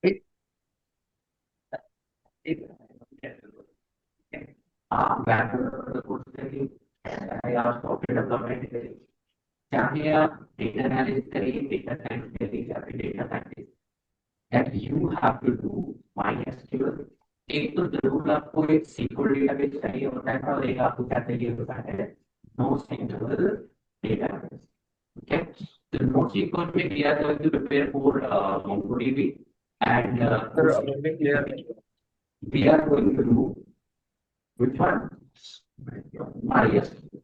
एक एक आप बैचलर कोर्स करिए, चाहे आप सॉफ्टवेयर डेवलपमेंट करिए, चाहे आप डेटा एनालिसिस करिए, डेटा साइंस करिए, या फिर data scientist, that you have to do MySQL. एक तो जरूर आपको एक सीक्वल डेटाबेस चाहिए होता है और एक आपको क्या चाहिए होता है, NoSQL database. Okay, the NoSQL में we are going to prepare for MongoDB and sir अभी भी क्लियर नहीं हुआ। we are going to do which one? MySQL।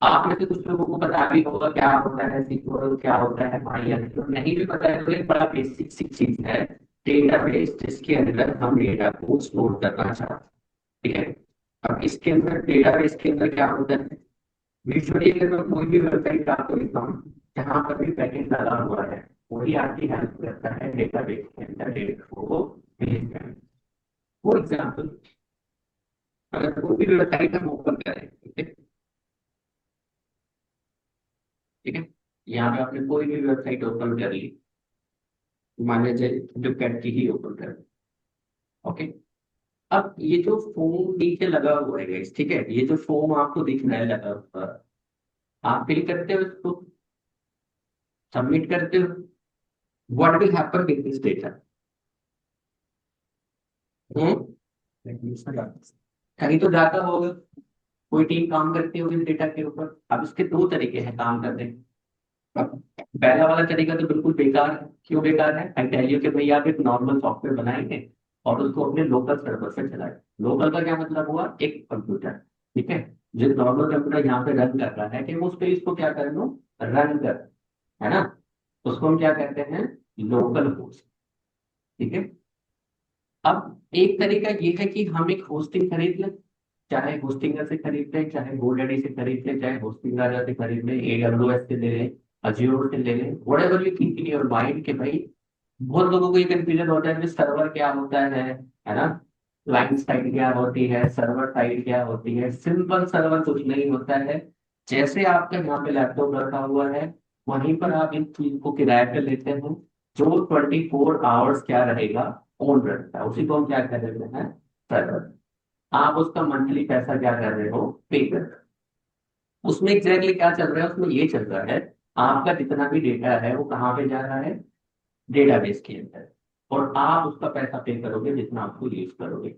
आप में से कुछ लोगों को पता भी होगा क्या होता है SQL, क्या होता है MySQL। नहीं भी पता है तो एक बड़ा बेसिक सी चीज है, डेटाबेस जिसके अंदर हम डेटा को स्टोर करना चाहते हैं। ठीक है, अब इसके अंदर डेटाबेस के अंदर क्या होता है, यूजुअली अगर मैं कोई भी वेबसाइट आपको लिखता हूँ जहाँ पर भी पैकेज लगा हुआ है, वही आपकी हेल्प करता है डेटाबेस के अंदर डेटा को भेजने में। फॉर एग्जाम्पल, अगर कोई भी वेबसाइट हम ओपन करें, ठीक है, ठीक है, यहाँ पे आपने कोई भी वेबसाइट ओपन कर ली, मान लीजिए जो कैट की ही ओपन कर, ओके। अब ये जो फॉर्म नीचे लगा हुआ है guys, ठीक है, ये जो फॉर्म आपको दिख रहा है लगा हुआ, आप फिल करते हो इसको, सबमिट करते हो, what will happen with this data? कहीं तो जाता होगा, कोई टीम काम करती होगी डेटा के ऊपर। अब इसके दो तरीके हैं काम करने के। अब पहला वाला तरीका तो बिल्कुल बेकार है। क्यों बेकार है? आई टेल यू कि भाई आप एक नॉर्मल सॉफ्टवेयर बनाएंगे और उसको अपने लोकल सर्वर से चलाएं। लोकल का क्या मतलब हुआ? एक कंप्यूटर, ठीक है, जो नॉर्मल कंप्यूटर यहाँ पे रन कर रहा है कि उस पे इसको क्या कर लो, रन कर, है ना, उसको हम क्या कहते हैं, लोकल होस्ट। ठीक है, अब एक तरीका ये है कि हम एक होस्टिंग खरीद लें, चाहे होस्टिंगर से खरीद लें, चाहे GoDaddy से खरीद लें, चाहे होस्टिंग राजा से खरीद लें, AWS से ले लें, अज्योर से ले लें, whatever you think in your mind के भाई। बहुत लोगों को ये कंफ्यूजन होता है कि सर्वर क्या होता है ना, क्लाइंट साइड क्या होती है, सर्वर साइड क्या होती है। सिंपल सर्वर कुछ नहीं होता है। जैसे आपका यहाँ पे लैपटॉप रखा हुआ है, वहीं पर आप इस चीज को किराए पे लेते हैं, जो 24 आवर्स क्या रहेगा, ऑन रहता है, उसी को हम क्या कर रहे हैं, सर्वर। आप उसका मंथली पैसा क्या कर रहे हो, पे कर रहे हो। उसमें एग्जैक्टली क्या चल रहा है, उसमें ये चल रहा है, आपका जितना भी डेटा है वो कहाँ पे जा रहा है, डेटाबेस के अंदर, और आप उसका पैसा पे करोगे जितना आपको यूज करोगे।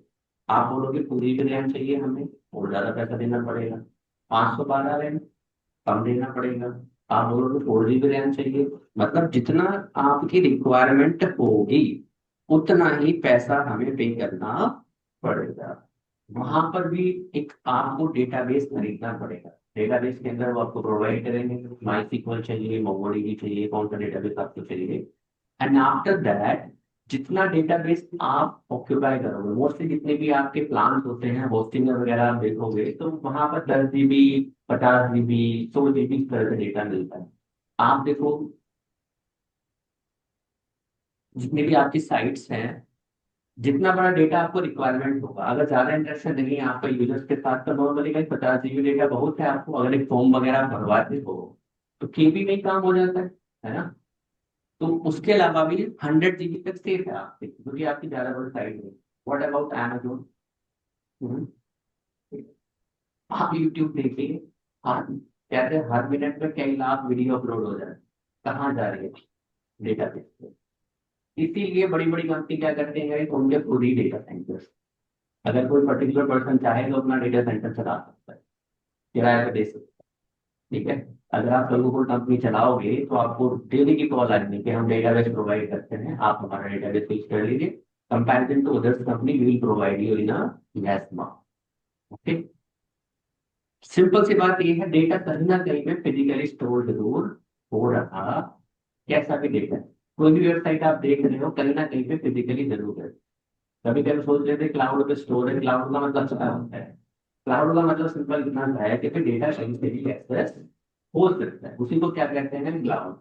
आप बोलोगे पूरी भी रैम चाहिए हमें, और ज्यादा पैसा देना पड़ेगा, 512 रैम कम देना पड़ेगा। आप बोलोगे 4 GB रैम चाहिए, मतलब जितना आपकी रिक्वायरमेंट होगी उतना ही पैसा हमें पे करना पड़ेगा। वहां पर भी एक आपको डेटाबेस खरीदना पड़ेगा। डेटाबेस के अंदर वो आपको प्रोवाइड करेंगे, MySQL चाहिए, MongoDB चाहिए, कौन सा डेटाबेस आपको चाहिए। एंड आफ्टर दैट, जितना डेटाबेस आप ऑक्यूपाई करोगे, मोस्टली जितने भी आपके प्लान्स होते हैं होस्टिंग वगैरह आप देखोगे, तो वहां पर 10 GB, 50 GB, 100 GB इस तरह का डेटा मिलता है। आप देखो, जितनी भी आपकी साइट्स हैं, जितना बड़ा डेटा आपको रिक्वायरमेंट होगा, अगर ज्यादा इंटरेक्शन नहीं है आपका यूजर्स के साथ, तो नॉर्मली भाई 50 GB डेटा बहुत है आपको, अगर एक फॉर्म वगैरह आप भरवाते हो तो केबी में ही काम हो जाता है ना। तो उसके अलावा भी 100 GB तक सेफ है आपके, क्योंकि आपकी ज्यादा बड़ी साइट नहीं। What about Amazon? आप यूट्यूब देखिए, हाँ, कहते हैं हर मिनट में कई लाख वीडियो अपलोड हो जाए, कहाँ जा रही है डेटा पे। इसीलिए बड़ी बड़ी कंपनी क्या करते हैं कि उनके खुद ही डेटा सेंटर्स, अगर कोई पर्टिकुलर पर्सन चाहे तो अपना डेटा सेंटर चला सकता है, किराए पे दे सकता है। ठीक है। अगर आप लोगों को कंपनी चलाओगे तो आपको डेली की कॉल आएगी कि हम डेटाबेस प्रोवाइड करते हैं, आप हमारा डेटाबेस यूज कर लीजिए। Comparison to others company will provide you in a less amount. Okay. Simple सी बात ये है, डेटा कहीं ना कहीं पे फिजिकली स्टोर जरूर हो रहा, कैसा भी डेटा। कोई भी वेबसाइट आप देख रहे हो कहीं ना कहीं पे फिजिकली जरूर है। कभी कभी सोच रहे थे क्लाउड पे स्टोर है, क्लाउड का मतलब क्या होता है? क्लाउड का मतलब सिंपल इतना सा है कि डेटा कहीं से भी एक्सेस हो सकता है, उसी को क्या कहते हैं, क्लाउड।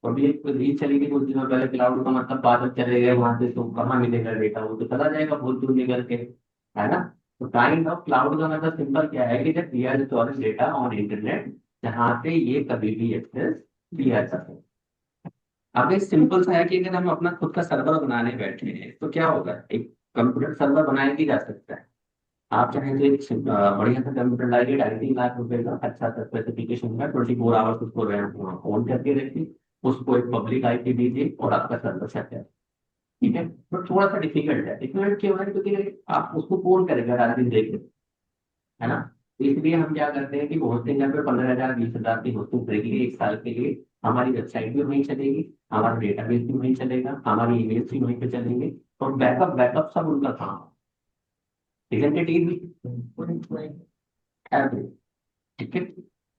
अभी एक रील चली थी कुछ दिनों पहले, क्लाउड का मतलब बादल चले गए वहां से तो कहाँ मिलेगा डेटा, वो तो चला जाएगा भूल चूल निकल के, है ना। तो काइंड ऑफ क्लाउड का मतलब सिंपल क्या है कि जब we are storing data on internet, जहाँ पे ये कभी भी एक्सेस किया जा सकता है। अब एक सिंपल सा है कि अगर हम अपना खुद का सर्वर बनाने बैठे हैं तो क्या होगा, एक कंप्यूटर सर्वर बनाया भी जा सकता है। आप चाहें तो एक बढ़िया सा कंप्यूटर लाइए, 2.5 लाख रुपए का अच्छा सा स्पेसिफिकेशन का, 24 आवर्स उसको ऑन करके रखिए, उसको एक पब्लिक आईपी दीजिए और आपका सर्वर सेट है। ठीक है। बट थोड़ा सा डिफिकल्ट है, डिफिकल्ट क्यों है, क्योंकि आप उसको कौन करेगा रात दिन देख, है ना। तो इसलिए हम क्या करते हैं कि होस्टिंग जहाँ पे 15,000 20,000 की होस्टिंग करेगी 1 साल के लिए, हमारी वेबसाइट भी वहीं चलेगी, हमारा डेटाबेस भी वहीं चलेगा, हमारी ईमेल्स भी वहीं पे चलेंगे, और बैकअप बैकअप सब उनका काम, इजंट इट इजी? ठीक है।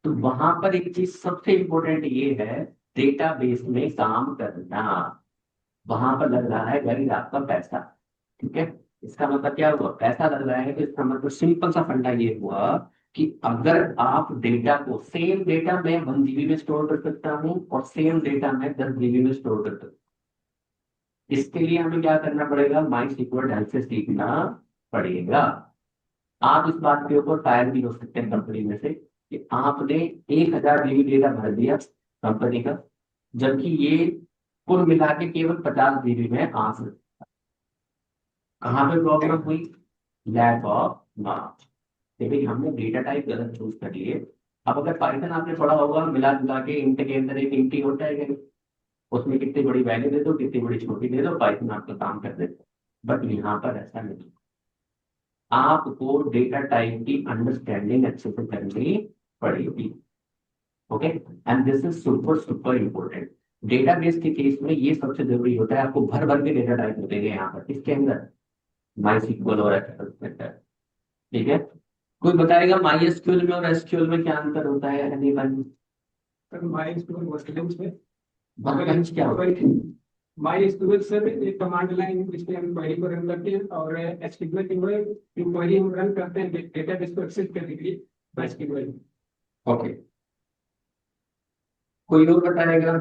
तो वहां पर एक चीज सबसे इंपॉर्टेंट ये है, डेटाबेस में काम करना। वहां पर लग रहा है गाइस आपका पैसा। ठीक है। इसका मतलब क्या हुआ, पैसा लग रहा है, तो इसका मतलब सिंपल सा फंडा ये हुआ कि अगर आप डेटा को, सेम डेटा मैं 1 GB में स्टोर कर सकता हूँ और सेम डेटा मैं 10 GB में स्टोर कर सकता हूँ। इसके लिए हमें क्या करना पड़ेगा, माई सिक्वल ढंग से सीखना पड़ेगा। आप इस बात के ऊपर फायर भी हो सकते हैं कंपनी में से कि आपने 1,000 GB डेटा भर दिया कंपनी का, जबकि ये कुल मिला के केवल 50 GB में आ सकता। कहाँ पे प्रॉब्लम हुई, लैक ऑफ मार्क्स। भाई हमने डेटा टाइप गलत चूज कर लिए। अब अगर पाइथन आपने पढ़ा होगा, मिला जुला के इंट के अंदर एक इंट ही होता है, उसमें कितनी बड़ी वैल्यू दे दो, कितनी बड़ी छोटी दे दो, पाइथन आपका काम कर देता है। बट यहाँ पर ऐसा नहीं, आपको डेटा टाइप की अंडरस्टैंडिंग अच्छे से करनी पड़ेगी। Okay. And this is super super important. Database के केस में ये सबसे जरूरी होता है, आपको भर भर के डेटा टाइप मिलेंगे यहाँ पर इसके अंदर, माई सिक्वल और एक्सेल। ठीक है। कोई बताएगा माई एसक्यूएल में और एसक्यूएल में क्या अंतर होता है? Anyone? Sir my square workbench में वर्कबेंच क्या होता है? माई स्क्वेयर सर एक कमांड लाइन जिसमें हम क्वेरी को रन करते हैं, और एसक्यूएल की वो क्वेरी हम रन करते हैं डेटाबेस को एक्सेस करने के लिए एसक्यूएल। ओके। कोई और बताएगा?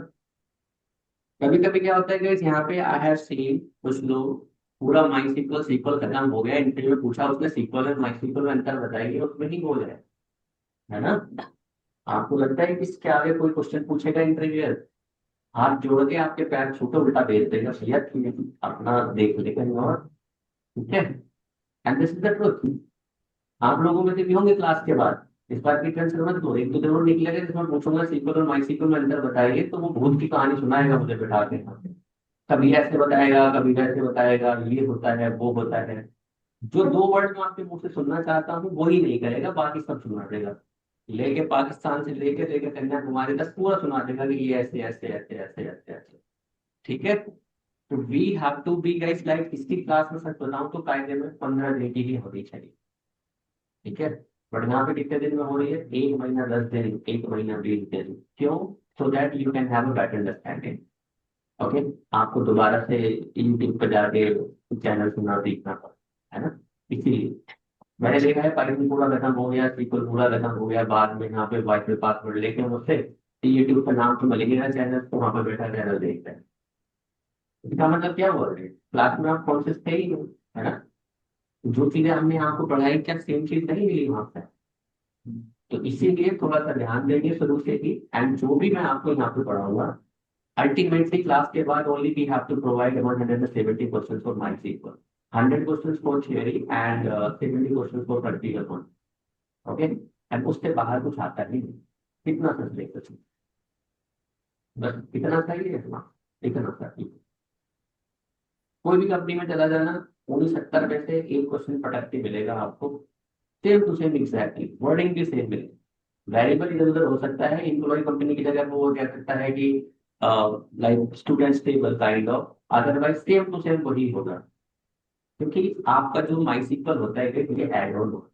कभी कभी क्या होता है कि यहाँ पे आई हैव सीन कुछ लोग पूरा माई सीक्वल सीक्वल खत्म हो गया, इंटरव्यू में पूछा उसने सीक्वल और माई सीक्वल में अंतर बताइए, उसमें नहीं बोल रहे, है ना। आपको लगता है कि इसके आगे कोई क्वेश्चन पूछेगा इंटरव्यूअर, हाथ जोड़ के आपके पैर छूटे उल्टा भेज देगा, भैया ठीक है अपना देख लेते हैं। और ठीक है। And this is the truth. आप लोगों में से भी होंगे क्लास के बाद, इस बात की टेंशन मत लो, एक तो जरूर निकलेगा जिसमें पूछूंगा सीक्वल और माई सीक्वल में अंतर बताइए, तो वो भूत की कहानी सुनाएगा मुझे बैठा के। कभी ऐसे बताएगा, कभी वैसे बताएगा, ये होता है वो होता है। जो 2 वर्ड मैं आपके मुंह से सुनना चाहता हूँ वो ही नहीं करेगा, बाकी सब सुना देगा। लेके पाकिस्तान से लेके लेके कन्याकुमारी तक पूरा सुना देगा कि ये ऐसे ऐसे ऐसे ऐसे ऐसे ऐसे। ठीक है। तो we have to be guys like, इसकी क्लास में सच बताऊं तो कायदे में 15 दिन की ही होनी चाहिए। ठीक है। बट यहाँ पे कितने दिन में हो रही है, 1 महीना 10 दिन, 1 महीना 20 दिन। क्यों? So that you can have a better understanding. Okay. आपको दोबारा से यूट्यूब पर जाके चैनल सुनना सीखना पड़ा, है ना। इसीलिए मैंने देखा है पाइथन पूरा खत्म हो गया, सीक्वल पूरा खत्म हो गया, बाद में यहाँ पे वाईफाई पासवर्ड लेके मुझसे यूट्यूब का नाम तो मिल गया चैनल, तो वहां पर बैठा चैनल देखता है। इसका मतलब क्या हुआ, क्लास में आप कॉन्शियस थे ही नहीं, है ना। जो चीजें हमने आपको पढ़ाई क्या सेम चीज नहीं मिली वहां पे? तो इसीलिए थोड़ा सा ध्यान देंगे शुरू से ही, एंड जो भी मैं आपको यहाँ पे पढ़ाऊंगा अल्टीमेटली क्लास के बाद only we have to provide 170 questions for MySQL, 100 questions for theory and 70 questions for practical one. Okay, and उससे बाहर कुछ आता ही नहीं। कितना सच लेते हैं? बस इतना सही है ना, इतना सही। कोई भी कंपनी में चला जाना, उन्हीं 70 में से एक क्वेश्चन पटक के मिलेगा आपको, same to same exactly wording भी सेम मिलेगी। वेरिएबल इधर उधर हो सकता है, इम्प्लॉय कंपनी की जगह पे वो कह सकता है कि like student table kind of, otherwise same to same वही होगा। क्योंकि आपका जो MySQL होता है ये एड ऑन होता है,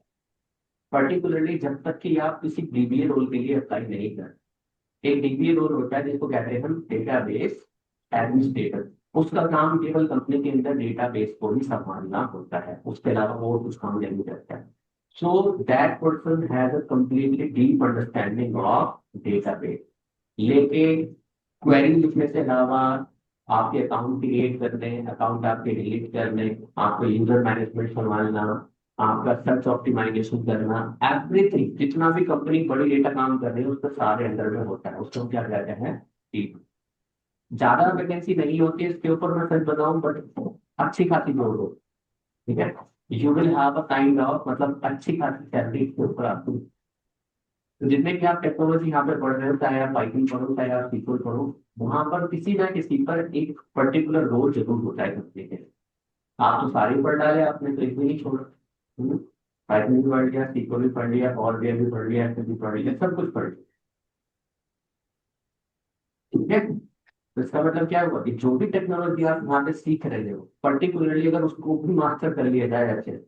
पर्टिकुलरली जब तक कि आप किसी DBA रोल के लिए अप्लाई नहीं करते। एक DBA रोल होता है जिसको कहते हैं हम डेटाबेस एडमिनिस्ट्रेटर। उसका काम केवल कंपनी के अंदर डेटाबेस को ही संभालना होता है, उसके अलावा वो कुछ काम नहीं करता है। So that person has a completely deep understanding of database. लेके क्वेरी लिखने से अलावा आपके अकाउंट क्रिएट करने, अकाउंट आपके डिलीट करने, आपको यूजर मैनेजमेंट संभालना, आपका सर्च ऑप्टिमाइजेशन करना, एवरीथिंग जितना भी कंपनी बड़ी डेटा काम कर रही है उसका सारे अंडर में होता है। उसको हम क्या कहते हैं, टीम। ज्यादा वैकेंसी नहीं होती है इसके ऊपर, मैं सच बताऊं, बट अच्छी खासी जोड़ हो। ठीक है, you will have a kind of, मतलब अच्छी खासी सैलरी इसके ऊपर आपको। तो जितने भी आप टेक्नोलॉजी यहाँ पे पढ़ रहे हो, चाहे आप पाइथन पढ़ो चाहे आप SQL पढ़ो, वहां पर किसी ना किसी पर एक पर्टिकुलर रोल जरूर होता है कंपनी के। आप तो सारे पढ़ डाले आपने, तो एक भी नहीं छोड़ा। पाइथन भी पढ़ लिया, SQL भी पढ़ लिया, और भी पढ़ लिया, भी पढ़ लिया, सब कुछ पढ़ लिया। ठीक है, तो इसका मतलब क्या हुआ कि जो भी टेक्नोलॉजी आप वहां पे सीख रहे हो, पर्टिकुलरली अगर उसको भी मास्टर कर लिया जाए अच्छे।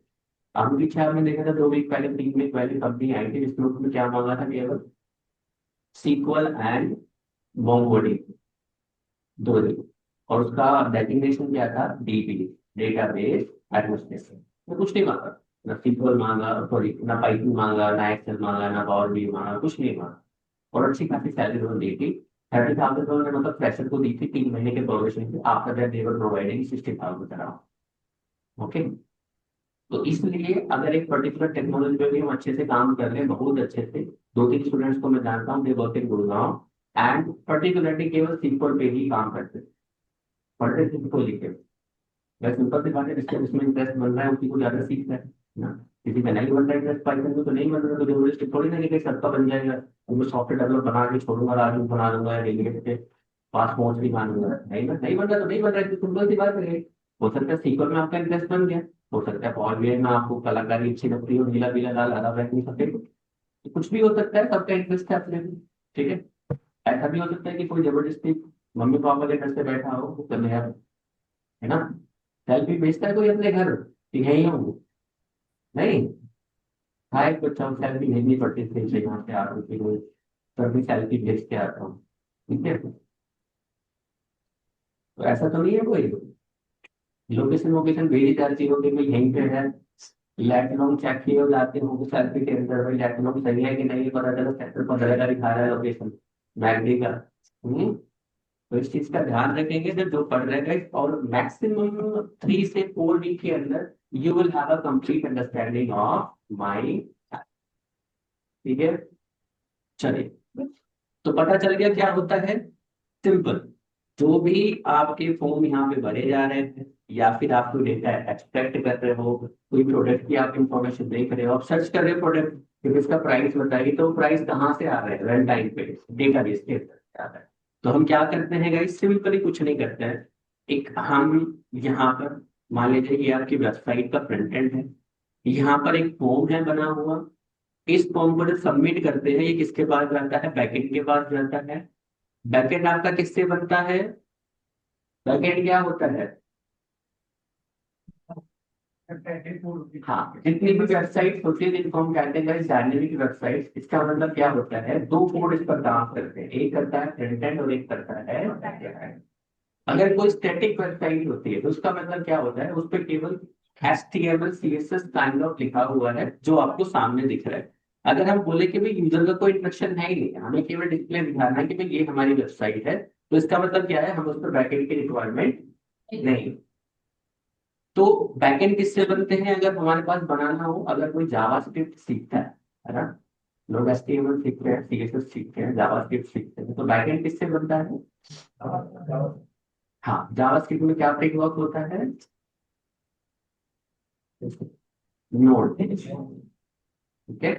अभी पीछे आपने देखा था 2 वीक पहले, 3 वीक पहले कंपनी आई थी जिसमें उसमें क्या मांगा था, केवल SQL एंड मोंगोडी, 2 दिन। और उसका डेजिग्नेशन क्या था, DB, डेटाबेस एडमिनिस्ट्रेशन। तो कुछ नहीं मांगा, ना SQL मांगा, सॉरी ना पाइथन मांगा, ना एक्सेल मांगा, ना पावर बी मांगा, कुछ नहीं मांगा। और अच्छी खासी सैलरी उन्होंने दी थी। 30,000 उन्होंने मतलब फ्रेशर को दी थी 3 महीने के प्रोबेशन पे, after that they were providing 60,000 around. Okay, तो इसलिए अगर एक पर्टिकुलर टेक्नोलॉजी पे भी हम अच्छे से काम कर रहे हैं, बहुत अच्छे से, 2-3 स्टूडेंट्स को मैं जानता हूँ, they work in Gurgaon, and particularly केवल SQL पे ही काम करते हैं, पढ़ते थे को लिखे। वह सिंपल सी बात है, जिसके जिसमें इंटरेस्ट बन रहा है उसी को ज्यादा सीखना है ना। किसी का नहीं बन रहा है इंटरेस्ट पाइथन में, तो नहीं बन रहा, तो जरूरी थोड़ी ना कि सबका बन जाएगा। तो मैं सॉफ्टवेयर डेवलप बना के छोड़ूंगा, राजू बना दूंगा, या रेलवे पे पास पहुंच भी मानूंगा, नहीं बन रहा तो नहीं बन रहा है, सिंपल सी बात है। हो सकता है सीक्वल में आपका इंटरेस्ट बन गया, हो सकता है पावर बीआई में आपको कलाकारी अच्छी लगती हो, नीला पीला लाल हरा बैंगनी सफेद, तो कुछ भी हो सकता है, सबका इंटरेस्ट है अपने में। ठीक है, ऐसा भी हो सकता है कि कोई जबरदस्ती मम्मी पापा के घर से बैठा हो, वो करने यार, है ना, सेल्फी भेजता है कोई अपने घर कि यही हूँ, नहीं। हाँ, एक बच्चा सेल्फी भेजनी पड़ती थी से यहाँ से आप सर भी सेल्फी भेज के आता हूँ। ठीक है, तो ऐसा तो नहीं है कोई लोकेशन वोकेशन भेजी जाती हो कि भाई यहीं पे है, लेट लॉन्ग चेक किए हो जाते हो सेल्फी के अंदर, भाई लेट लॉन्ग सही है कि नहीं, पता चला सेक्टर 15 का दिखा रहा है लोकेशन, मैगडी का। तो इस चीज का ध्यान रखेंगे जब जो पढ़ रहे हैं, और मैक्सिमम 3 से 4 वीक के अंदर you will have a complete understanding of my. ठीक है, चलिए, तो पता चल गया क्या होता है, सिंपल। जो भी आपके फॉर्म यहाँ पे भरे जा रहे हैं, या फिर आप कोई डेटा एक्सट्रैक्ट कर रहे हो, कोई प्रोडक्ट की आप इंफॉर्मेशन देख रहे हो, आप सर्च कर रहे हो प्रोडक्ट, फिर इसका प्राइस बताइए, तो प्राइस कहाँ से आ रहा है, रन टाइम पे डेटाबेस के अंदर से आ रहा है। तो हम क्या करते हैं गाइस, सिंपली कुछ नहीं करते हैं। एक हम यहाँ पर मान लीजिए ये आपकी वेबसाइट का फ्रंट एंड है, यहाँ पर एक फॉर्म है बना हुआ, इस फॉर्म को जब सबमिट करते हैं ये किसके पास जाता है, बैकएंड के पास जाता है। बैकएंड आपका किससे बनता है, बैकएंड क्या होता है, हाँ, जितनी भी वेबसाइट होती है जिनको हम कहते हैं डायनेमिक वेबसाइट, इसका मतलब क्या होता है, 2 कोड इस पर काम करते हैं, एक करता है फ्रंट एंड और एक करता है back end। अगर कोई स्टैटिक वेबसाइट होती है तो उसका मतलब क्या होता है, उस पर केवल HTML CSS काइंड ऑफ लिखा हुआ है जो आपको सामने दिख रहा है। अगर हम बोले कि भाई यूजर का कोई इंस्ट्रक्शन है ही नहीं, हमें केवल डिस्प्ले दिखाना है कि भाई ये हमारी वेबसाइट है, तो इसका मतलब क्या है, हम उस पर बैकएंड की रिक्वायरमेंट नहीं। तो बैकएंड किससे बनते हैं, अगर हमारे पास बनाना हो, अगर कोई जावास्क्रिप्ट सीखता है ना, लोग HTML सीखते हैं, CSS सीखते हैं, जावास्क्रिप्ट सीखते हैं, तो बैकएंड किससे बनता है? हाँ, जावास्क्रिप्ट में क्या फ्रेमवर्क होता है? नोड। ठीक है,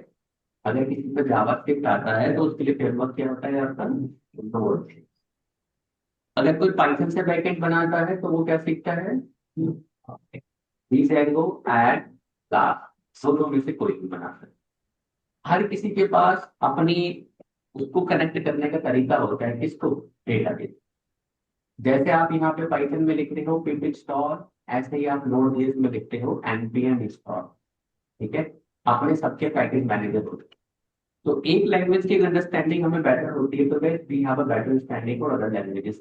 अगर किसी पे जावास्क्रिप्ट आता है तो उसके लिए फ्रेमवर्क क्या होता है आपका? नोड। अगर कोई पाइथन से बैकएंड बनाता है तो वो क्या सीखता है? डीजेंगो एंड फ्लास्क, दोनों में से कोई भी बना सकता है। हर किसी के पास अपनी उसको कनेक्ट करने का तरीका होता है, किसको? डेटाबेस। जैसे आप यहाँ पे पाइथन में लिख रहे हो पिप इंस्टॉल, ऐसे ही आप नोड जेएस में लिखते हो npm इंस्टॉल। ठीक है, अपने सबके पैकेज मैनेजर होते हैं। तो एक लैंग्वेज की अंडरस्टैंडिंग हमें बेटर होती है तो we have a better understanding for other languages.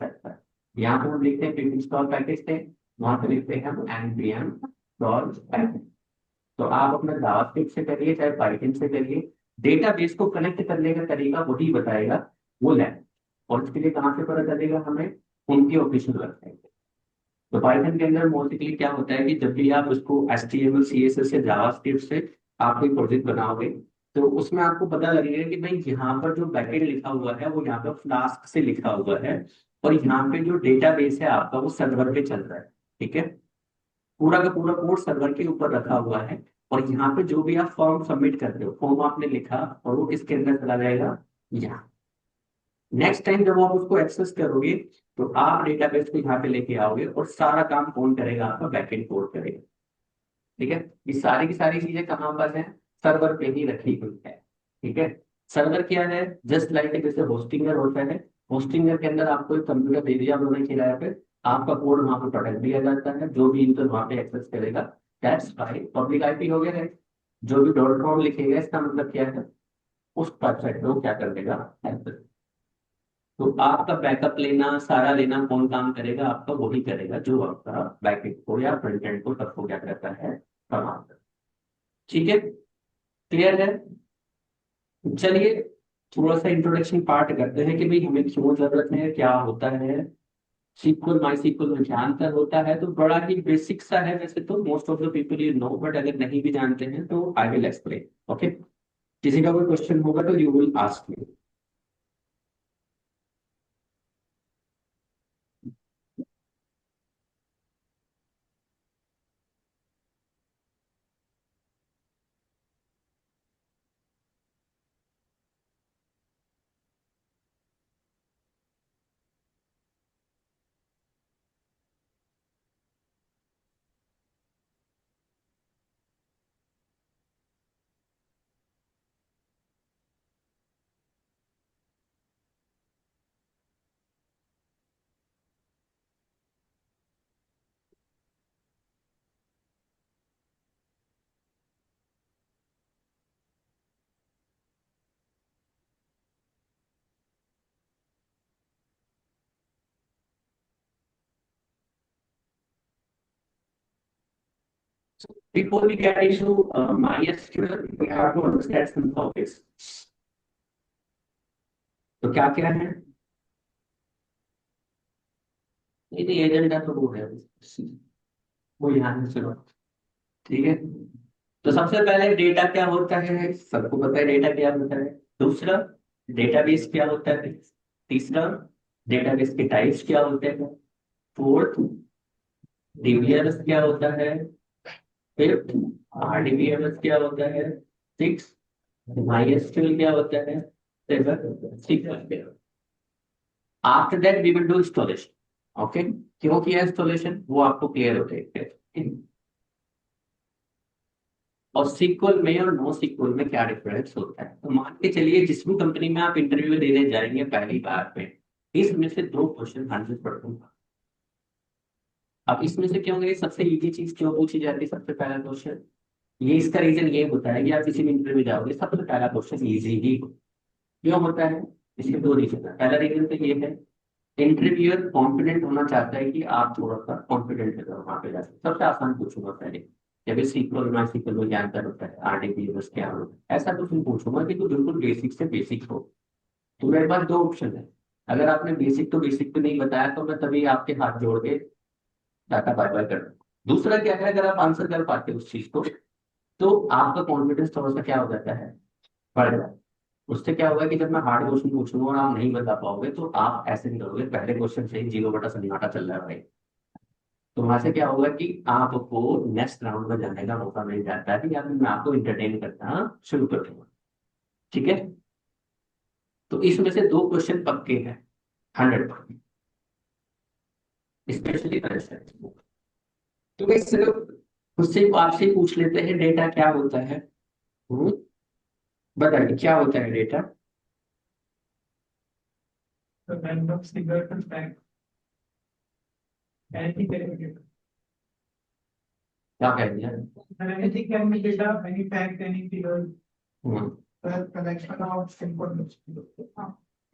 यहाँ पे हम लिखते हैं पिप इंस्टॉल पैकेज थे, वहां पे लिखते हैं हम npm डॉट पैकेज। तो आप अपना जावास्क्रिप्ट से करिए चाहे पाइथन से करिए, डेटाबेस को कनेक्ट करने का तरीका वही बताएगा, वो लैंग्वेज। और इसके लिए कहाँ से पता चलेगा हमें? उनकी ऑफिशियल वेबसाइट। तो पाइथन के अंदर मोस्टली क्या होता है कि जब भी आप उसको HTML CSS या जावास्क्रिप्ट से आप कोई प्रोजेक्ट बनाओगे, तो उसमें आपको पता लगेगा कि भाई यहाँ पर जो बैकएंड लिखा हुआ है वो यहाँ पर फ्लास्क से लिखा हुआ है, और यहाँ पे जो डेटाबेस है आपका वो सर्वर पे चल रहा है। ठीक है, पूरा का पूरा कोड सर्वर के ऊपर रखा हुआ है, और यहाँ पे जो भी आप फॉर्म सबमिट करते हो, फॉर्म आपने लिखा और वो किसके अंदर चला जाएगा? यहाँ। नेक्स्ट टाइम जब आप उसको एक्सेस करोगे तो आप डेटाबेस को यहाँ पे लेके आओगे, और सारा काम कौन करेगा? आपका बैकएंड कोड करेगा। ठीक है, ये सारी की सारी चीजें कहाँ पर है? सर्वर पे ही रखी हुई है। ठीक है, सर्वर क्या है? जस्ट लाइक जैसे होस्टिंगर होता है, होस्टिंगर के अंदर आपको एक कंप्यूटर दे दिया उन्होंने किराए पे, आपका कोड वहां पे प्रोटेक्ट दिया जाता है, जो भी यूजर वहां पे एक्सेस करेगा। दैट्स वाई पब्लिक आईपी हो गया है। जो भी डॉट कॉम लिखेगा इसका मतलब क्या है? उस वेबसाइट पे वो क्या कर देगा? एक्सेस। तो आपका बैकअप लेना, सारा लेना कौन काम करेगा? आपका वही करेगा जो आपका बैकएंड को या फ्रंट एंड को सबको क्या करता है? संभालता है। ठीक है, क्लियर है? चलिए, थोड़ा सा इंट्रोडक्शन पार्ट करते हैं कि भाई हमें क्यों जरूरत है, क्या होता है। सीक्वल माई सीक्वल में क्या अंतर होता है, तो बड़ा ही बेसिक सा है वैसे तो, most of the people you know, but अगर नहीं भी जानते हैं तो आई विल एक्सप्लेन। ओके, किसी का कोई क्वेश्चन होगा तो you will ask me. Before we get into MySQL, we have to understand some topics. तो क्या क्या है? नहीं नहीं, एजेंडा तो वो है, वो यहाँ है, चलो। ठीक है, तो सबसे पहले डेटा क्या होता है, सबको पता है डेटा क्या होता है। दूसरा, डेटाबेस क्या होता है। तीसरा, डेटाबेस के टाइप्स क्या होते हैं। फोर्थ, डीबीएमएस क्या होता है। फिफ्थ, आरडीबीएमएस क्या होता है। सिक्स, माइएसक्यूएल क्या होता है। सेवन, सीक्वल क्या। After that we will do installation. Okay, क्यों किया इंस्टॉलेशन वो आपको क्लियर हो जाएगा। और सीक्वल में और नो सीक्वल में क्या डिफरेंस होता है, तो मान के चलिए जिस भी कंपनी में आप इंटरव्यू देने जाएंगे पहली बार में, इसमें से दो क्वेश्चन 100%। अब इसमें से क्यों गए, सबसे इजी चीज क्यों पूछी जाती है सबसे पहला क्वेश्चन? ये इसका रीजन ये होता है कि आप किसी भी इंटरव्यू जाओगे सबसे पहला क्वेश्चन इजी ही हो। क्यों होता है? इसके दो रीजन है। पहला रीजन तो ये है, इंटरव्यूअर कॉन्फिडेंट होना चाहता है कि आप थोड़ा सा कॉन्फिडेंट हो वहां पे जाकर। सबसे आसान पूछूंगा पहले, जब सीक्वल माई सीक्वल में क्या अंतर होता है, आरडीबीएमएस क्या होता है, ऐसा कुछ नहीं पूछूंगा कि तो बिल्कुल बेसिक से बेसिक हो। तो मेरे पास दो ऑप्शन है, अगर आपने बेसिक तो बेसिक पे नहीं बताया तो मैं तभी आपके हाथ जोड़ के टाटा बाय बाय कर दूं। दूसरा क्या है, अगर आप आंसर कर पाते हो उस चीज को तो आपका कॉन्फिडेंस थोड़ा सा क्या हो जाता है, बढ़ जाता है। उससे क्या होगा कि जब मैं हार्ड क्वेश्चन पूछूंगा और आप नहीं बता पाओगे तो आप ऐसे नहीं करोगे, पहले क्वेश्चन से ही 0/सन्नाटा चल रहा है भाई। तो वहां से क्या होगा कि आपको नेक्स्ट राउंड में जाने का मौका मिल जाता है या फिर मैं आपको इंटरटेन करना शुरू कर दूंगा। ठीक है, तो इसमें से 2 क्वेश्चन पक्के हैं 100%, स्पेशली। तो मैं सिर्फ उससे आपसे ही पूछ लेते हैं डेटा क्या होता है। हम्म, बताइए क्या होता है data. The random figure and fact. Anything can be data. क्या कह दिया। Anything can be data, any fact, any figure, hmm the collection of information.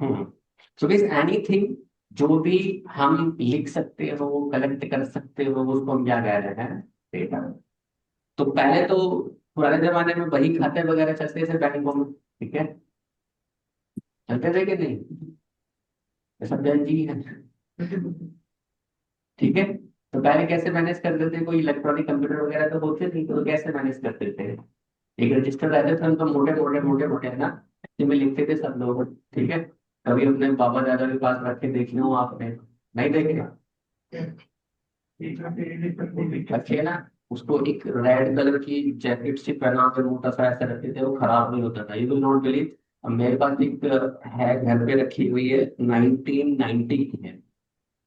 Hmm so this anything, जो भी हम लिख सकते हो, कलेक्ट कर सकते हो, उसको हम क्या कह रहे हैं, डेटा। तो पहले तो पुराने जमाने में बही खाते वगैरह चलते थे बैंकों में, ठीक है, चलते थे कि नहीं, ये सब जानती है। ठीक है, तो पहले कैसे मैनेज करते थे, कोई इलेक्ट्रॉनिक कंप्यूटर वगैरह तो होते नहीं, तो कैसे मैनेज करते थे। एक रजिस्टर रहते थे, उनको मोटे मोटे मोटे मोटे है ना, ऐसे में लिखते थे सब लोग। ठीक है, कभी अपने बाबा दादा के पास रख के देखे हो आपने, नहीं देखे, रखे ना। उसको एक रेड कलर की जैकेट से पहना के मोटा सा ऐसा रखते थे, वो खराब नहीं होता था, ये तो नॉट बिलीव। अब मेरे पास एक है घर पे रखी हुई है, 1990 की है।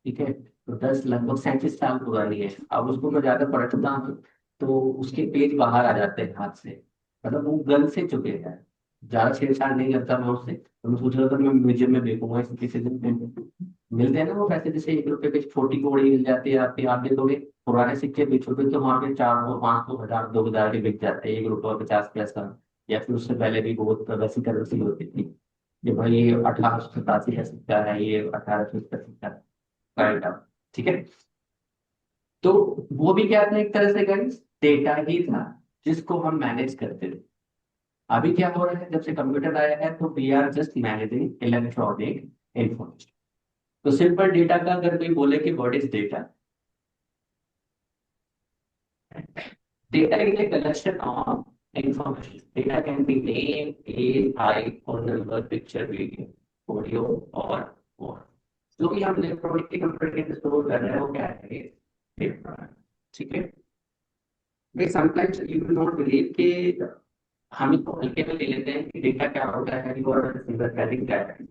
ठीक है, तो लगभग 37 साल पुरानी है। अब उसको मैं ज्यादा पलटता हूँ तो उसके पेज बाहर आ जाते हैं हाथ से, मतलब वो गन से चुके हैं। ज्यादा छेड़छाड़ नहीं करता मैं उससे, तो मैं सोच रहा था मैं म्यूजियम में देखूंगा इस किसी दिन। मिलते हैं ना वो पैसे, जैसे 1 रुपए की छोटी कोड़ी मिल जाती है आपके, आप देखोगे पुराने सिक्के बेचोगे तो वहाँ पे 400, 500, 1000, 2000 के बिक जाते हैं, 1 रुपया 50 पैसा। या फिर उससे पहले भी बहुत वैसी करेंसी होती थी कि भाई ये 1887 का सिक्का है, ये 1800 का सिक्का है, राइट आप। ठीक है, तो वो भी क्या था, एक तरह से गाइस डेटा ही था जिसको हम मैनेज करते थे। अभी क्या हो रहा है, जब से कंप्यूटर आया है तो we are just managing electronic information. तो सिंपल डेटा का अगर कोई बोले कि what is data, data is a collection of information. Data can be name, age, height, phone number, picture, video, audio और more. जो भी हम इलेक्ट्रॉनिक के कंप्यूटर के स्टोर कर रहे हैं वो क्या है, डेटा। ठीक है, way sometimes you will not believe कि हम इसको हल्के में ले लेते हैं कि डेटा क्या होता है और सिंथेटिक क्या है।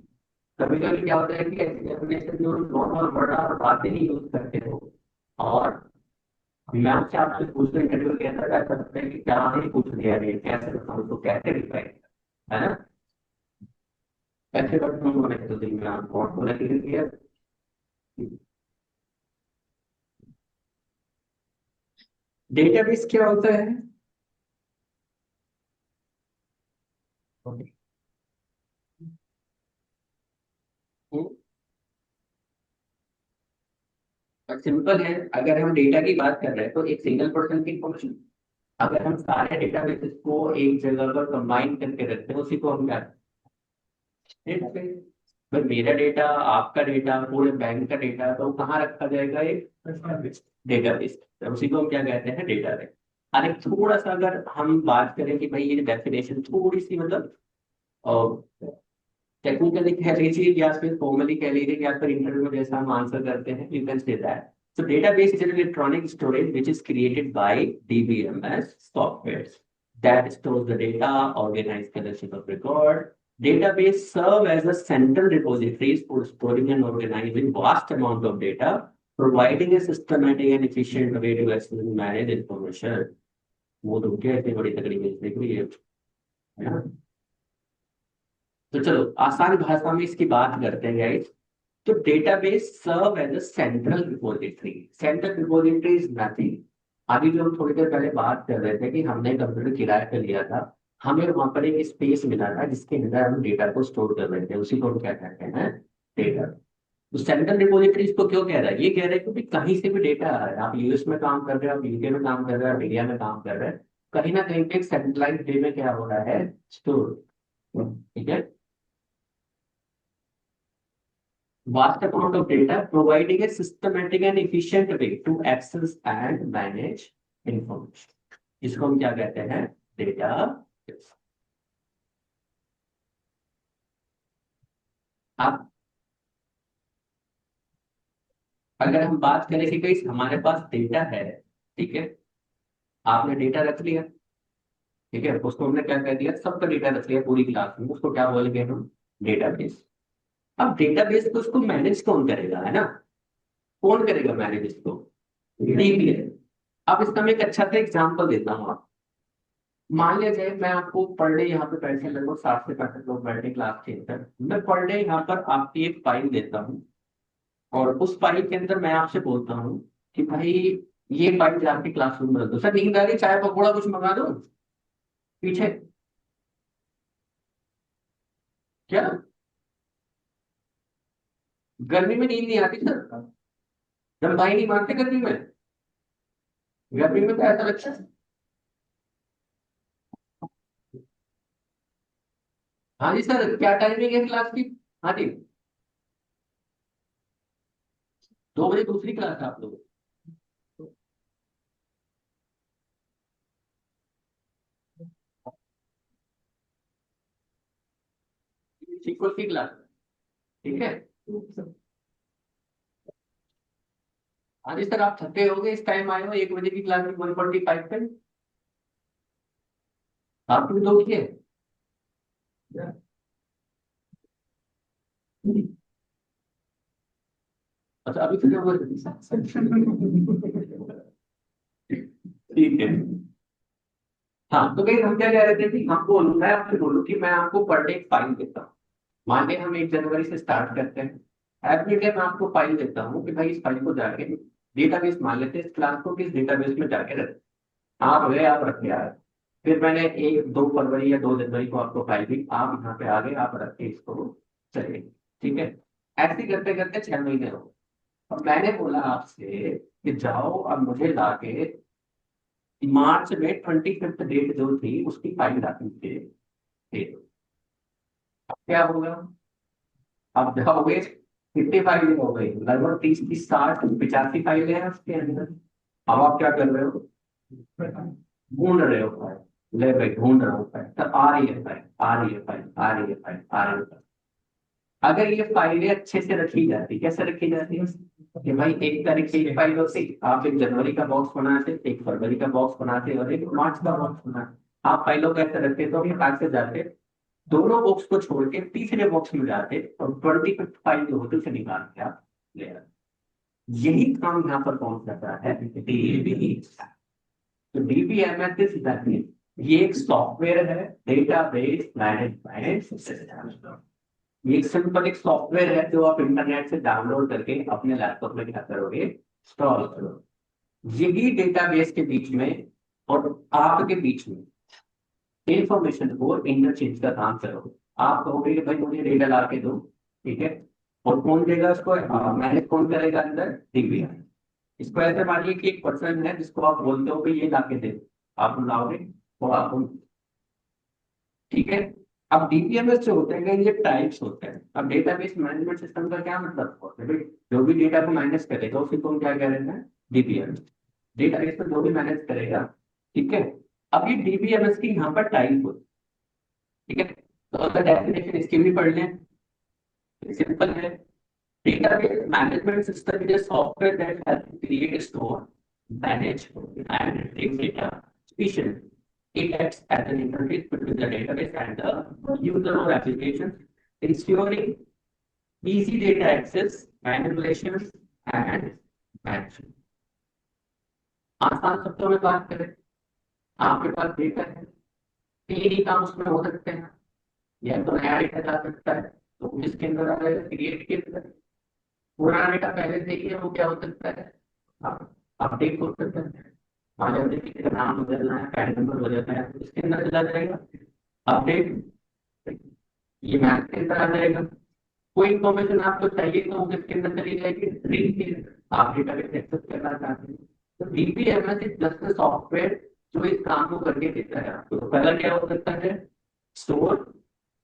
कभी कभी क्या होता है कि ऐसी डेफिनेशन जो नॉर्मल वर्ड और बातें ही यूज करते हो, और मैं आपसे आपसे पूछ रहे इंटरव्यू के अंदर कर सकते हैं कि क्या नहीं पूछ लिया है, कैसे बताऊँ तो कैसे रिप्लाई, है ना, कैसे बताऊँ मैंने तो दिन में आप कौन बोला कि डेटाबेस क्या होता है। सिंपल है, अगर हम डेटा की बात कर रहे हैं तो एक सिंगल पर्सन की इंफॉर्मेशन, अगर हम सारे डेटाबेसेस को एक जगह पर कंबाइन करके रखते हैं उसी को हम क्या, डेटाबेस। पर मेरा डेटा, आपका डेटा, पूरे बैंक का डेटा तो कहाँ रखा जाएगा, एक डेटाबेस, तो उसी को हम क्या कहते हैं, डेटाबेस। अरे थोड़ा सा अगर हम बात करें कि भाई ये डेफिनेशन थोड़ी सी मतलब टेक्निकली कह लीजिए या फिर फॉर्मली कह लीजिए या फिर इंटरव्यू में जैसा हम आंसर करते हैं, you can say that so database is an electronic storage which is created by DBMS softwares that stores the data, organized collection of record. Database serve as a central repositories for storing and organizing vast amount of data, providing a systematic and efficient way to access and manage information. वो तो क्या इतनी बड़ी तकड़ी में देख रही है ना। तो चलो आसान भाषा में इसकी बात करते हैं guys। तो database serve as a central repository. Central repository is nothing, अभी जो हम थोड़ी देर पहले बात कर रहे थे कि हमने कंप्यूटर किराए पे लिया था, हमें वहां पर एक स्पेस मिला था जिसके अंदर हम डेटा को स्टोर कर रहे थे, उसी को हम क्या कहते हैं, डेटा। तो सेंट्रल रिपोजिटरी इसको क्यों कह रहा है, ये कह रहा है क्योंकि कहीं से भी डेटा आ रहा है, आप यूएस में काम कर रहे हो, आप यूके में काम कर रहे हो, आप इंडिया में काम कर रहे हैं, कहीं ना कहीं पे एक सेंट्रलाइज वे में क्या हो रहा है, स्टोर। ठीक है, vast amount of data providing a systematic and efficient way to access and manage information, इसको हम क्या कहते हैं, डेटा। आप अगर हम बात करें कि भाई हमारे पास डेटा है, ठीक है, आपने डेटा रख लिया, ठीक है, उसको हमने क्या कर दिया, सबका डेटा रख लिया पूरी क्लास में, उसको क्या बोलेंगे हम, डेटाबेस। अब डेटाबेस को उसको मैनेज कौन करेगा, है ना, कौन करेगा मैनेज इसको, डीबीएम। अब इसका मैं एक अच्छा सा एग्जांपल देता हूँ। आप मान लिया जाए मैं आपको पर डे यहाँ पे पैसे लगभग 60 से 65 लोग बैठे क्लास के अंदर, मैं पर डे यहाँ पर आपकी एक फाइल देता हूँ, और उस फाइल के अंदर मैं आपसे बोलता हूँ कि भाई ये फाइल जाके क्लासरूम में रख दो। सर नींद आ रही, चाय पकौड़ा कुछ मंगा दो पीछे, क्या गर्मी में नींद नहीं आती सर, जब भाई नहीं मानते गर्मी में, गर्मी में तो ऐसा लगता है। हाँ जी सर, क्या टाइमिंग है क्लास की। हाँ जी, 2 बजे दूसरी क्लास है आप लोगों की, सीक्वल की क्लास, ठीक है। हाँ जी सर, आप थके होगे, इस टाइम आए हो 1 बजे की क्लास में 1:45 पे, आपने दो किए। अच्छा अभी थके हुए, ठीक है। हाँ तो भाई हम क्या कह रहे थे कि हमको, मैं आपसे बोलूँ कि मैं आपको पर डे एक फाइल देता हूँ। मान लिया हम 1 जनवरी से स्टार्ट करते हैं, एवरी डे मैं आपको फाइल देता हूँ कि भाई इस फाइल को जाके डेटाबेस, मान लेते हैं इस क्लास को किस डेटाबेस में जाके रख, आप गए आप रखे आए। फिर मैंने 1-2 फरवरी या 2 जनवरी को आपको फाइल दी, आप यहाँ पे आ गए, आप रख के इसको चले, ठीक है। ऐसे करते करते 6 महीने हो, और मैंने बोला आपसे कि जाओ अब मुझे लाके मार्च में 25th डेट जो थी उसकी फाइल डाली थी, ठीक। अब क्या होगा, अब जाओगे, कितनी फाइलें हो गई, लगभग 30 की 60 85 फाइलें हैं उसके अंदर। अब आप क्या कर रहे हो, ढूंढ रहे हो फाइल, ले भाई ढूंढ रहा हूँ फाइल, तो आ रही है फाइल, आ रही है फाइल, आ रही है फाइल, आ रही है फाइल। अगर ये फाइलें अच्छे से रखी जाती, कैसे रखी जाती है, कि भाई 1 तारीख से ये फाइल होती, आप 1 जनवरी का बॉक्स बनाते, 1 फरवरी का बॉक्स बनाते और 1 मार्च का बॉक्स बनाते। आप फाइलों को ऐसे रखते तो हम आगे से जाते, दोनों बॉक्स को छोड़ के तीसरे बॉक्स में जाते और 25th फाइल जो होती उसे निकाल के आप ले आते। यही काम यहाँ पर कौन कर रहा है, डीबी। तो डीबीएमएस इज नथिंग, ये एक सॉफ्टवेयर है, डेटाबेस मैनेजमेंट सिस्टम। ये एक सिंपल एक सॉफ्टवेयर है जो आप इंटरनेट से डाउनलोड करके अपने लैपटॉप में क्या करोगे, इंस्टॉल करो। यही डेटाबेस के बीच में और आपके बीच में इंफॉर्मेशन को इंटरचेंज का काम करो। आप कहोगे कि भाई मुझे डेटा ला के दो, ठीक है, और कौन देगा उसको, मैनेज कौन करेगा अंदर, डीबीएम। इसको ऐसे मानिए कि एक पर्सन है जिसको आप बोलते हो कि ये ला के दे, आप लाओगे और आप, ठीक है। अब डीबीएमएस जो होते हैं ये टाइप्स होते हैं। अब डेटाबेस मैनेजमेंट सिस्टम का क्या मतलब होता है भाई, जो भी डेटा को मैनेज करेगा उसी को हम क्या कह रहे हैं, डीबीएमएस। डेटाबेस में जो भी मैनेज करेगा, ठीक है। अब ये डीबीएमएस की यहाँ पर टाइप होती है, ठीक है। तो अगर डेफिनेशन इसकी भी पढ़ लें, सिंपल है। Database management system is a software that helps to create, store, manage, and retrieve data efficiently. It acts as an interface between the database and the user or application, ensuring easy data access, manipulations, and management. आसान शब्दों में बात करें, आपके पास data है, तीन ही काम उसमें हो सकते हैं, या तो नया डेटा जा सकता है तो इसके अंदर क्रिएट किया, पुराना डेटा पहले से ही है वो क्या हो सकता है, अपडेट हो सकता है। मान लो जैसे किसी का नाम बदलना है, पैन नंबर बदलना है तो इसके अंदर चला जाएगा अपडेट, ये मैथ के अंदर आ जाएगा। कोई इन्फॉर्मेशन आपको चाहिए तो वो किसके अंदर चली जाएगी, रीड, आप डेटाबेस एक्सेस करना चाहते हैं तो DBMS is just a software जो इस काम को करके देता है आपको। तो पहला क्या हो सकता है, स्टोर,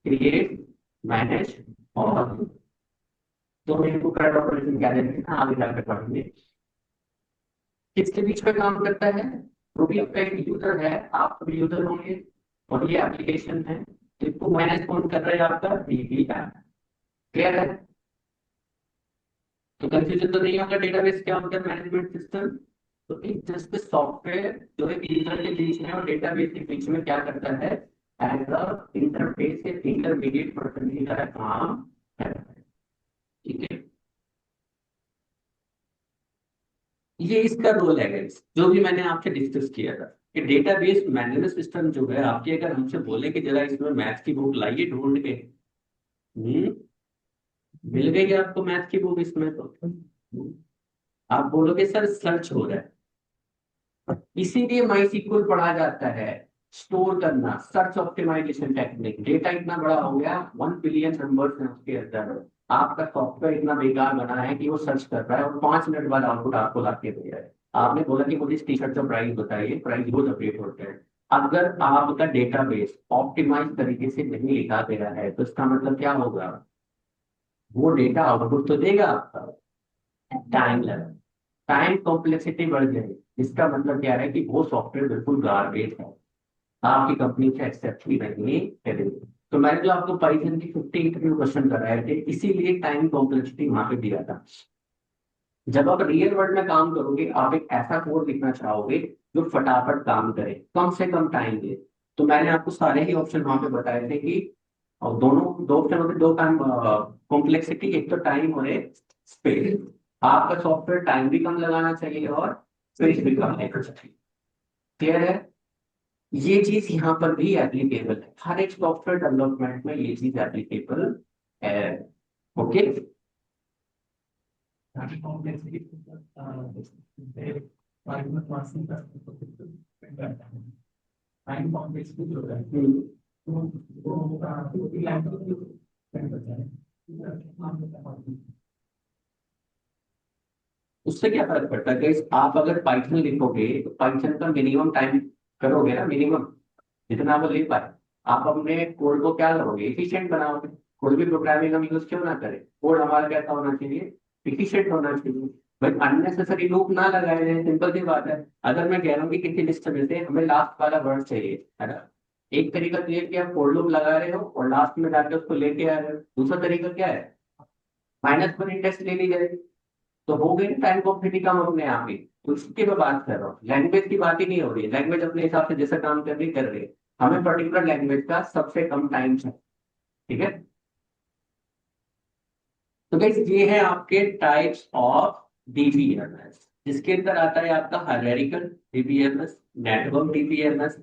क्रिएट, मैनेज, और तो मेरे को करंट ऑपरेशन क्या देते हैं आगे जाकर पढ़ेंगे। किसके बीच में काम करता है, जो भी आपका एक यूजर है, आप भी यूजर होंगे, और ये एप्लीकेशन है, तो इसको मैनेज कौन कर रहा है, आपका डीबी ऐप, क्लियर है? तो कंफ्यूजन तो नहीं होगा, डेटाबेस क्या होता है, मैनेजमेंट सिस्टम। तो एक जस्ट सॉफ्टवेयर जो एक यूजर के बीच में और डेटाबेस के बीच में क्या करता है, एज अ इंटरफेस या इंटरमीडिएट पर्सन की तरह काम करता है। ठीक है, ये इसका रोल है guys, जो भी मैंने आपसे डिस्कस किया था कि डेटाबेस मैनेजमेंट सिस्टम जो है आपकी, अगर हमसे बोले कि जरा इसमें मैथ्स की बुक लाइए ढूंढ के, हम्म, मिल गई आपको मैथ की बुक इसमें, तो आप बोलोगे सर सर्च हो रहा है, इसीलिए माई सीक्वल पढ़ा जाता है। स्टोर करना, सर्च ऑप्टिमाइजेशन टेक्निक, डेटा इतना बड़ा हो गया, 1 बिलियन नंबर्स हैं उसके अंदर, आपका सॉफ्टवेयर इतना बेकार बना है कि वो सर्च कर रहा है और 5 मिनट बाद आउटपुट आपको ला के दे रहा है। आपने बोला कि मुझे इस टी शर्ट का प्राइस बताइए, प्राइस रोज अपडेट होते हैं। अगर आपका डेटाबेस ऑप्टिमाइज तरीके से नहीं लिखा दे रहा है तो इसका मतलब क्या होगा, वो डेटा आउटपुट तो देगा आपका, टाइम लगेगा, टाइम कॉम्प्लेक्सिटी बढ़ जाएगी। इसका मतलब क्या है कि वो सॉफ्टवेयर बिल्कुल गार्बेज है, आपकी कंपनी से एक्सेप्ट ही नहीं करेगी। तो मैंने जो आपको पाइथन की 50 इंटरव्यू क्वेश्चन कराए थे, इसीलिए टाइम कॉम्प्लेक्सिटी वहां पे दिया था। जब आप रियल वर्ल्ड में काम करोगे, आप एक ऐसा कोड लिखना चाहोगे जो फटाफट काम करे, कम से कम टाइम दे। तो मैंने आपको सारे ही ऑप्शन वहां पे बताए थे कि, और दोनों दो ऑप्शन होते, दो टाइम कॉम्प्लेक्सिटी, एक तो टाइम और एक स्पेस। आपका सॉफ्टवेयर टाइम भी कम लगाना चाहिए और स्पेस भी कम लेना चाहिए। क्लियर है? ये चीज यहाँ पर भी एप्लीकेबल है, हर एक सॉफ्टवेयर डेवलपमेंट में ये चीज एप्लीकेबल है। ओके, उससे क्या फर्क पड़ता है guys? आप अगर पाइथन लिखोगे तो पाइथन का मिनिमम टाइम करोगे ना, मिनिमम जितना वो ले पाए। आप अपने कोड को क्या करोगे, एफिशिएंट बनाओगे। कोई भी प्रोग्रामिंग हम यूज क्यों ना करें, कोड हमारा कैसा होना चाहिए, एफिशिएंट होना चाहिए। भाई अननेसेसरी लूप ना लगाए जाए, सिंपल सी बात है। अगर मैं कह रहा हूँ कि किसी लिस्ट में से हमें लास्ट वाला वर्ड चाहिए, है ना, एक तरीका तो ये कि आप फोर लूप लगा रहे हो और लास्ट में जाके उसको लेके आ रहे हो। दूसरा तरीका क्या है, -1 इंडेक्स ले ली जाए, तो हो गई टाइम कॉम्प्लेक्सिटी कम अपने आप ही। तो इसकी मैं बात कर रहा हूँ, लैंग्वेज की बात ही नहीं हो रही है। लैंग्वेज अपने हिसाब से जैसा काम कर रही कर रही है, हमें पर्टिकुलर लैंग्वेज का सबसे कम टाइम है। ठीक है, तो गाइस ये है आपके टाइप्स ऑफ डीबीएमएस, जिसके अंदर आता है आपका hierarchical DBMS, network DBMS,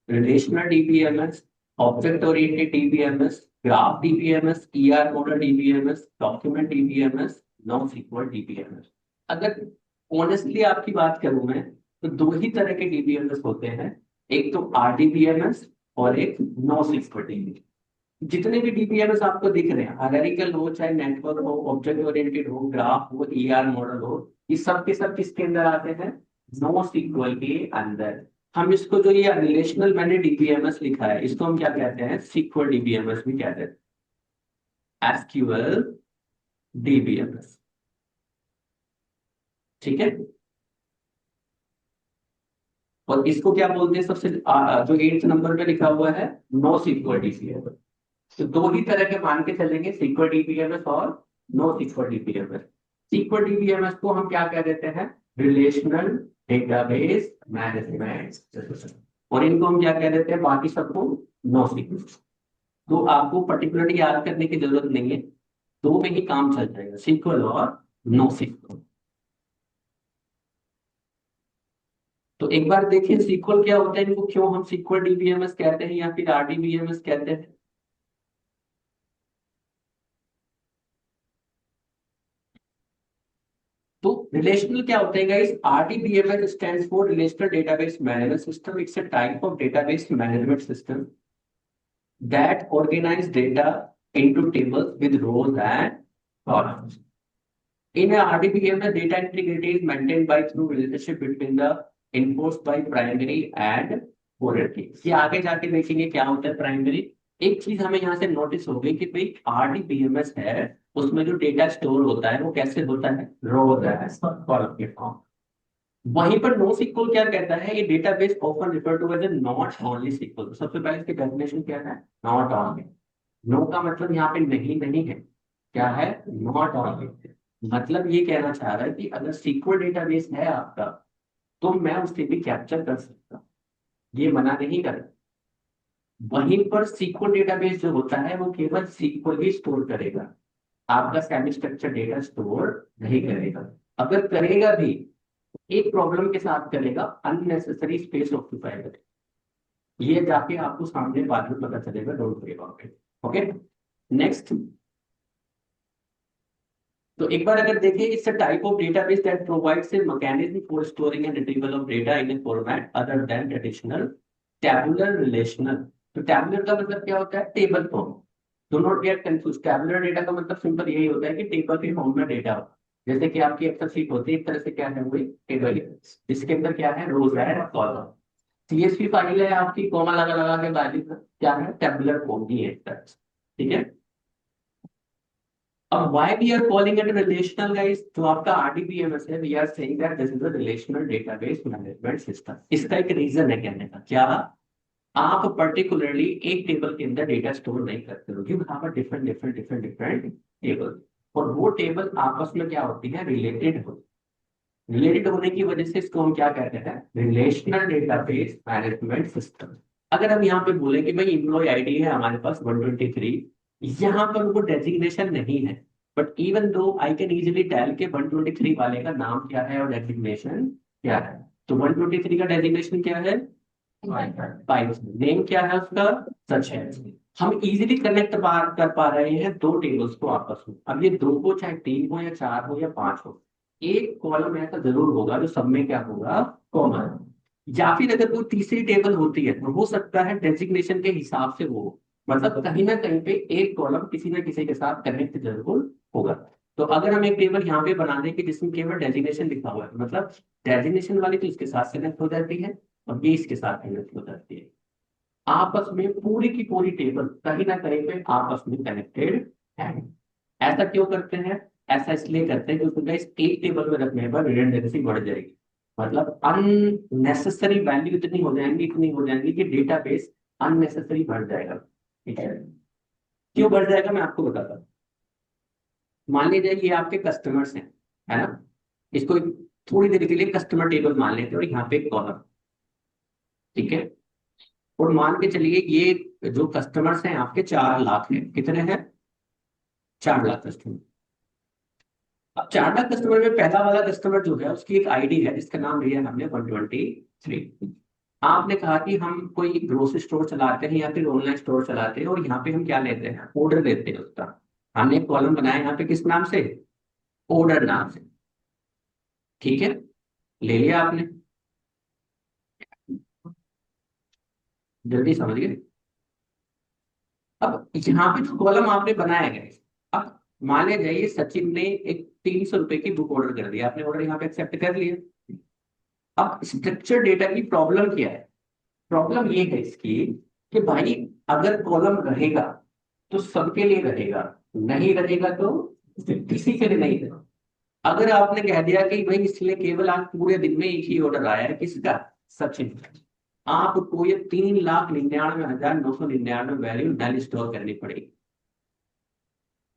relational DBMS, object oriented DBMS, graph DBMS, ER model DBMS, document DBMS, non SQL DBMS. अगर ऑनेस्टली आपकी बात करूं मैं, तो दो ही तरह के डीबीएमएस होते हैं, एक तो आरडीबीएमएस और एक नो सीक्वल डीबीएमएस। जितने भी डीबीएमएस आपको दिख रहे हैं, हायरार्किकल हो चाहे नेटवर्क हो, ऑब्जेक्ट ओरिएंटेड हो, ग्राफ हो, ईआर मॉडल हो, ये सब के सब किसके अंदर आते हैं, नो सीक्वल के अंदर। हम इसको, जो ये रिलेशनल मैंने डीबीएमएस लिखा है, इसको हम क्या कहते हैं, सीक्वल डीबीएमएस भी कहते हैं, एसक्यूएल डीबीएमएस। ठीक है, और इसको क्या बोलते हैं, सबसे जो 8th नंबर पे लिखा हुआ है, नो सीक्वल डीबीएमएस। तो दो ही तरह के मान के चलेंगे, सीक्वल डीबीएमएस और NoSQL DBMS. SQL DBMS को हम क्या कह देते हैं, रिलेशनल डेटाबेस मैनेजमेंट सिस्टम, और इनको हम क्या कह देते हैं, बाकी सबको नो सीक्वल। तो आपको पर्टिकुलरली याद करने की जरूरत नहीं है, दो में ही काम चल जाएगा, सीक्वल और नो सीक्वल। तो एक बार देखिए सीक्वल क्या होता है, इनको क्यों हम सीक्वल डीबीएमएस कहते हैं या फिर आरडीबीएमएस कहते हैं। तो रिलेशनल क्या होता है guys, RDBMS stands for relational database management system. It's a type of database management system that organize data into tables with rows and columns. In a RDBMS, the data integrity is maintained by through relationship between the enforced by primary and hierarchy. ये आगे जाके देखेंगे क्या होता है primary. एक चीज हमें यहाँ से नोटिस हो गई कि भाई आरडीबीएमएस है, उसमें जो डेटा स्टोर होता है वो कैसे होता है, रो होता है, कॉलम के फॉर्म। वहीं पर नो सीक्वल क्या कहता है, ये database often refer to as a not only SQL. तो सबसे पहले इसकी डेफिनेशन क्या है, नॉट ओनली। नो का मतलब यहाँ पे नहीं नहीं है, क्या है, नॉट ऑल। मतलब ये कहना चाह रहा है कि अगर सीक्वल डेटाबेस है आपका तो मैं उससे भी कैप्चर कर सकता हूँ, ये मना नहीं कर। वहीं पर सीक्वल डेटाबेस जो होता है वो केवल सीक्वल ही स्टोर करेगा, आपका सेमी स्ट्रक्चर डेटा स्टोर नहीं करेगा। अगर करेगा भी, एक प्रॉब्लम के साथ करेगा, अननेसेसरी स्पेस ऑक्यूपाई करेगा। ये जाके आपको सामने बाद में पता चलेगा, don't worry about it. Okay, next. तो एक बार अगर देखें, it's a type of database that provides a mechanism for storing and retrieval of data in A format other than traditional tabular relational. तो टैबुलर का मतलब क्या होता है, table form. Do not get confuse, tabular data का मतलब simple यही होता है कि टेबल के फॉर्म में डेटा हो। जैसे कि आपकी एक्सेल शीट होती है, एक तरह से क्या है, वही टेबल है, जिसके अंदर क्या है, रोज है, कॉलम। सीएसवी फाइल है आपकी, कॉमा लगा लगा के बाजू में क्या है, टेबुलर फॉर्म की है एक तरह से। ठीक है। अब why we are calling it relational, guys? तो आपका RDBMS है, we are saying that this is a relational database management system। इसका एक रीजन है कहने का, क्या? आप पर्टिकुलरली एक टेबल के अंदर डेटा स्टोर नहीं करते हो, you have a different different different different table, और वो टेबल आपस में क्या होती है, रिलेटेड होती है। रिलेटेड होने की वजह से इसको हम क्या कहते हैं, रिलेशनल डेटाबेस मैनेजमेंट सिस्टम। अगर हम यहाँ पे बोले कि भाई एम्प्लॉय आईडी है हमारे पास 123, यहाँ पर वो डेजिग्नेशन नहीं है, but even though I can easily tell के 123 वाले का नाम क्या है और डेजिग्नेशन क्या है। तो 123 का डेजिग्नेशन क्या है, पाइप्स। नेम क्या है उसका, सच है। हम इजीली कनेक्ट कर पा रहे हैं दो टेबल्स को आपस में। अब ये दो को, चाहे तीन हो या चार हो या पांच हो, एक कॉलम ऐसा जरूर होगा जो सब में क्या होगा, कॉमन। या फिर अगर कोई तीसरी टेबल होती है तो हो सकता है डेजिग्नेशन के हिसाब से वो हो। मतलब कहीं ना कहीं पे एक कॉलम किसी ना किसी के साथ कनेक्ट जरूर होगा। तो अगर हम एक टेबल यहाँ पे बना दें कि जिसमें केवल डेजिग्नेशन लिखा हुआ है, मतलब डेजिग्नेशन वाली तो इसके साथ कनेक्ट हो जाती है और ये इसके साथ कनेक्ट हो जाती है। आपस में पूरी की पूरी टेबल कहीं ना कहीं पे आपस में कनेक्टेड है। ऐसा क्यों करते हैं, ऐसा इसलिए करते हैं क्योंकि guys, एक टेबल में रखने पर रिडंडेंसी बढ़ जाएगी। मतलब अननेसेसरी वैल्यू इतनी हो जाएंगी, इतनी हो जाएंगी कि डेटाबेस अननेसेसरी बढ़ जाएगा। ठीक है, क्यों बढ़ जाएगा मैं आपको बताता हूँ। मान लीजिए ये आपके कस्टमर्स हैं, है ना, इसको थोड़ी देर के लिए कस्टमर टेबल मान लेते हैं और यहाँ पे एक कॉलम। ठीक है, और मान के चलिए ये जो कस्टमर्स हैं आपके 4 लाख हैं, कितने हैं, 4 लाख कस्टमर। अब 4 लाख कस्टमर में पहला वाला कस्टमर जो है उसकी एक आईडी है जिसका नाम लिया हमने 123। आपने कहा कि हम कोई ग्रोसरी स्टोर चलाते हैं या फिर ऑनलाइन स्टोर चलाते हैं और यहाँ पे हम क्या लेते हैं, ऑर्डर देते हैं उसका। हमने एक कॉलम बनाया यहाँ पे किस नाम से, ऑर्डर नाम से। ठीक है, ले लिया आपने, जल्दी समझ गए। अब यहाँ पे जो कॉलम आपने बनाया है, अब मान लिया जाइए सचिन ने एक 300 रुपए की बुक ऑर्डर कर दिया, आपने ऑर्डर यहाँ पे एक्सेप्ट कर लिया। अब स्ट्रक्चर डेटा की प्रॉब्लम क्या है, प्रॉब्लम ये है इसकी कि भाई अगर कॉलम रहेगा तो सबके लिए रहेगा, नहीं रहेगा तो किसी के लिए नहीं रहेगा। अगर आपने कह दिया कि भाई इसलिए केवल आज पूरे दिन में एक ही ऑर्डर आया है, किसका, सचिन का, आपको ये 3,99,999 वैल्यू नल स्टोर करनी पड़ेगी,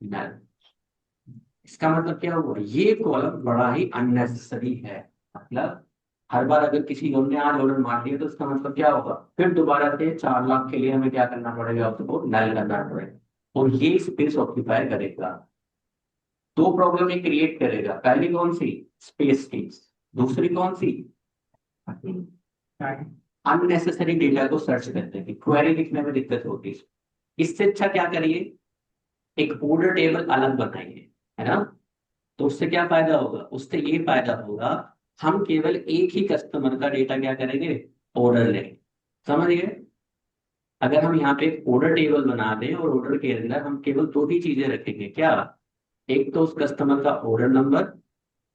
नल। इसका मतलब क्या हुआ, ये कॉलम बड़ा ही अननेसेसरी है। मतलब हर बार अगर किसी ने आज ऑर्डर मार दिया तो उसका मतलब क्या होगा, फिर दोबारा से 4 लाख के लिए हमें क्या करना पड़ेगा, उसको नल करना पड़ेगा, और ये स्पेस ऑक्यूपाई करेगा। दो प्रॉब्लम ये क्रिएट करेगा, पहली कौन सी, स्पेस की। दूसरी कौन सी, अननेसेसरी डेटा को सर्च करने की, क्वेरी लिखने में दिक्कत होती है। इससे अच्छा क्या करिए, एक ऑर्डर टेबल अलग बनाइए, है ना। तो उससे क्या फायदा होगा, उससे ये फायदा होगा, हम केवल एक ही कस्टमर का डेटा क्या करेंगे, ऑर्डर लेंगे। समझ गए। अगर हम यहाँ पे एक ऑर्डर टेबल बना दें और ऑर्डर के अंदर हम केवल दो ही चीजें रखेंगे, क्या, एक तो उस कस्टमर का ऑर्डर नंबर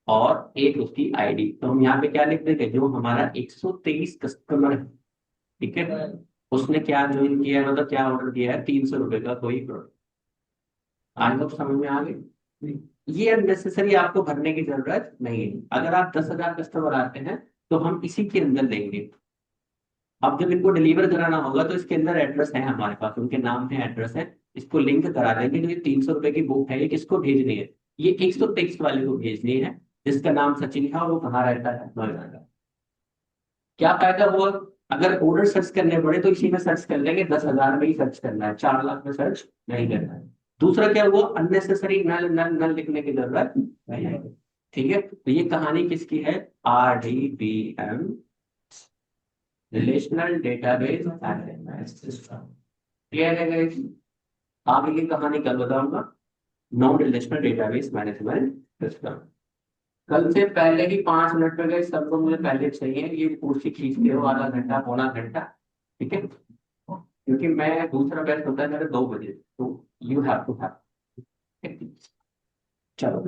और एक उसकी आईडी। तो हम यहाँ पे क्या लिख देंगे, जो हमारा 123 कस्टमर है, ठीक है, उसने क्या ज्वाइन किया है, मतलब क्या ऑर्डर किया है, 300 रुपए का कोई प्रोडक्ट। आज तक समझ में आ गई। ये अननेसेसरी आपको भरने की जरूरत नहीं है। अगर आप 10,000 कस्टमर आते हैं तो हम इसी के अंदर लेंगे। अब जब इनको डिलीवर कराना होगा तो इसके अंदर एड्रेस है हमारे पास, उनके नाम है, एड्रेस है, इसको लिंक करा देंगे, जो ये 300 रुपए की बुक है ये किसको भेजनी है, ये 100 टेक्स्ट वाले को भेजनी है, जिसका नाम सचिन है और वो कहाँ रहता है, नोएडा का। क्या फायदा हुआ, अगर ऑर्डर सर्च करने पड़े तो इसी में सर्च कर लेंगे, 10,000 में ही सर्च करना है, 4 लाख में सर्च नहीं करना है। दूसरा क्या हुआ, अननेसेसरी नल नल नल लिखने की जरूरत नहीं है। ठीक है, तो ये कहानी किसकी है, RDBM, relational database system. Clear है guys? आगे की कहानी कल बताऊंगा, non relational database management system. कल से पहले ही 5 मिनट में गए, सबको मुझे पहले चाहिए, ये कुर्सी खींचते हो आधा घंटा पौना घंटा, ठीक है, क्योंकि मैं दूसरा बैच होता है मेरा 2 बजे, तो यू हैव टू हैव। चलो।